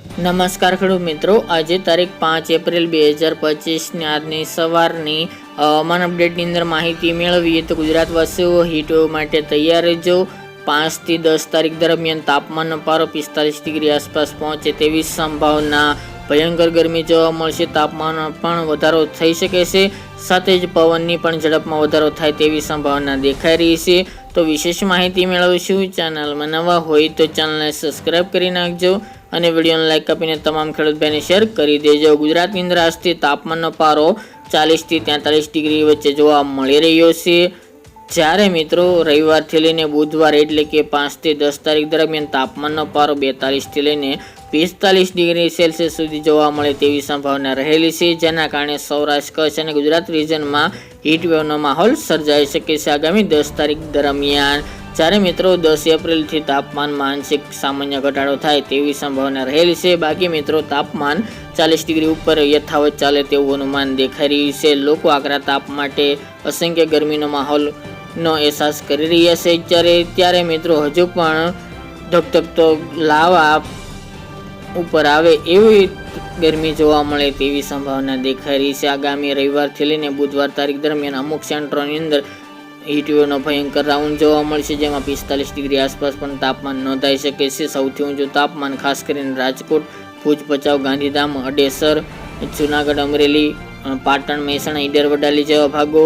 નમસ્કાર ખેડૂત મિત્રો, આજે તારીખ 5 એપ્રિલ 2025 આજની સવારની હવામાન અપડેટની અંદર માહિતી મેળવીએ તો ગુજરાતવાસીઓ હીટવેવ માટે તૈયાર રહેજો। 5 થી 10 તારીખ દરમિયાન તાપમાનનો પારો 45 ડિગ્રી આસપાસ પહોંચે તેવી સંભાવના। ભયંકર ગરમી જોવા મળશે, તાપમાનમાં પણ વધારો થઈ શકે છે, સાથે જ પવનની પણ ઝડપમાં વધારો થાય તેવી સંભાવના દેખાઈ રહી છે। તો વિશેષ માહિતી મેળવીશું। ચેનલમાં નવા હોય તો ચેનલને સબસ્ક્રાઈબ કરી નાખજો અને વિડીયોને લાઈક આપીને તમામ ખેડૂત ભાઈને શેર કરી દેજો। ગુજરાતની અંદર આજથી તાપમાનનો પારો 40 થી 43 ડિગ્રી વચ્ચે જોવા મળી રહ્યો છે, જ્યારે મિત્રો રવિવારથી લઈને બુધવાર એટલે કે 5 થી 10 તારીખ દરમિયાન તાપમાનનો પારો 42 થી લઈને 45 ડિગ્રી સેલ્સિયસ સુધી જોવા મળે તેવી સંભાવના રહેલી છે, જેના કારણે સૌરાષ્ટ્ર, કચ્છ અને ગુજરાત રિજનમાં હીટવેવનો માહોલ સર્જાઈ શકે છે આગામી 10 તારીખ દરમિયાન। જ્યારે મિત્રો 10 એપ્રિલથી તાપમાનમાં આંશિક સામાન્ય ઘટાડો થાય તેવી સંભાવના રહેલી છે। બાકી મિત્રો તાપમાન 40 ડિગ્રી ઉપર યથાવત ચાલે તેવું અનુમાન દેખાઈ રહ્યું છે। લોકો આકરા તાપ માટે અસંખ્ય ગરમીનો માહોલનો અહેસાસ કરી રહ્યા છે, ત્યારે મિત્રો હજુ પણ ધગધગતો લાવા ઉપર આવે એવી ગરમી જોવા મળે તેવી સંભાવના દેખાઈ રહી છે। આગામી રવિવારથી લઈને બુધવાર તારીખ દરમિયાન અમુક સેન્ટરોની અંદર હીટવેવનો ભયંકર રાઉન્ડ જોવા મળશે, જેમાં 45 ડિગ્રી આસપાસ પણ તાપમાન નોંધાઈ શકે છે। સૌથી ઊંચું તાપમાન ખાસ કરીને રાજકોટ, ભુજ, ભચાઉ, ગાંધીધામ, અડેસર, જૂનાગઢ, અમરેલી, પાટણ, મહેસાણા, ઈડર, વડાલી જેવા ભાગો,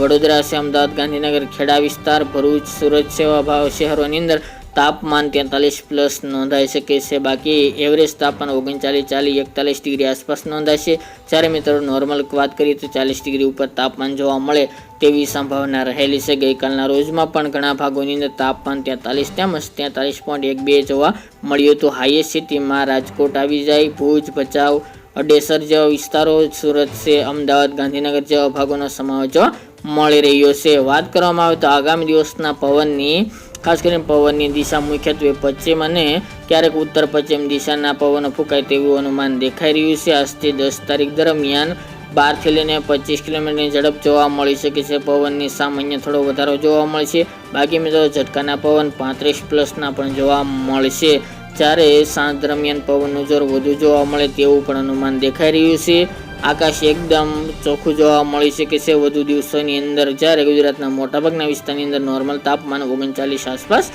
વડોદરા છે, અમદાવાદ, ગાંધીનગર, ખેડા વિસ્તાર, ભરૂચ, સુરત જેવા શહેરોની અંદર તાપમાન 43 પ્લસ નોંધાઈ શકે છે। બાકી એવરેજ તાપમાન 39-41 ડિગ્રી આસપાસ નોંધાશે, જ્યારે મિત્રો નોર્મલ વાત કરીએ તો 40 ડિગ્રી ઉપર તાપમાન જોવા મળે તેવી સંભાવના રહેલી છે। ગઈકાલના રોજમાં પણ ઘણા ભાગોની અંદર તાપમાન 43 તેમજ 43.12 જોવા મળ્યું હતું। હાઈએસ્ટ સિટીમાં રાજકોટ આવી જાય, ભુજ, ભચાઉ, અડેસર જેવા વિસ્તારો, સુરત છે, અમદાવાદ, ગાંધીનગર જેવા ભાગોનો સમાવેશ જોવા મળી રહ્યો છે। વાત કરવામાં આવે તો આગામી દિવસના પવનની ખાસ કરીને પવનની દિશા મુખ્યત્વે પશ્ચિમ અને ક્યારેક ઉત્તર પશ્ચિમ દિશાના પવનો ફૂંકાય તેવું અનુમાન દેખાઈ રહ્યું છે। આજથી 10 તારીખ દરમિયાન 12 થી લઈને 25 કિલોમીટરની ઝડપ જોવા મળી શકે છે। પવનની સામાન્ય થોડો વધારો જોવા મળશે, બાકી મિત્રો ઝટકાના પવન 35 પ્લસના પણ જોવા મળશે, જ્યારે સાંજ દરમિયાન પવનનું જોર વધુ જોવા મળે તેવું પણ અનુમાન દેખાઈ રહ્યું છે। આકાશ એકદમ ચોખ્ખું જોવા મળી શકે છે વધુ દિવસોની અંદર, જ્યારે ગુજરાતના મોટાભાગના વિસ્તારની અંદર નોર્મલ તાપમાન 39 આસપાસ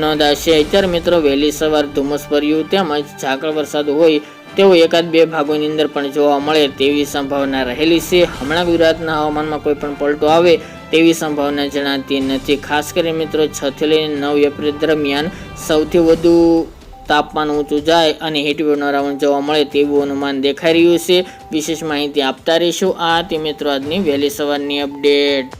નોંધાશે। અત્યારે મિત્રો વહેલી સવાર ધુમ્મસ ભર્યું તેમજ ઝાકળ વરસાદ હોય તેવો એકાદ બે ભાગોની અંદર પણ જોવા મળે તેવી સંભાવના રહેલી છે। હમણાં ગુજરાતના હવામાનમાં કોઈ પણ પલટો આવે તેવી સંભાવના જણાતી નથી। ખાસ કરીને મિત્રો 6 થી લઈને 9 એપ્રિલ દરમિયાન સૌથી વધુ તાપમાન ઊંચું જાય અને હીટવેવનો રાઉન્ડ જોવા મળે તેવું અનુમાન દેખાઈ રહ્યું છે। વિશેષ માહિતી આપતા રહીશું। આ હતી મિત્રો આજની વહેલી સવારની અપડેટ।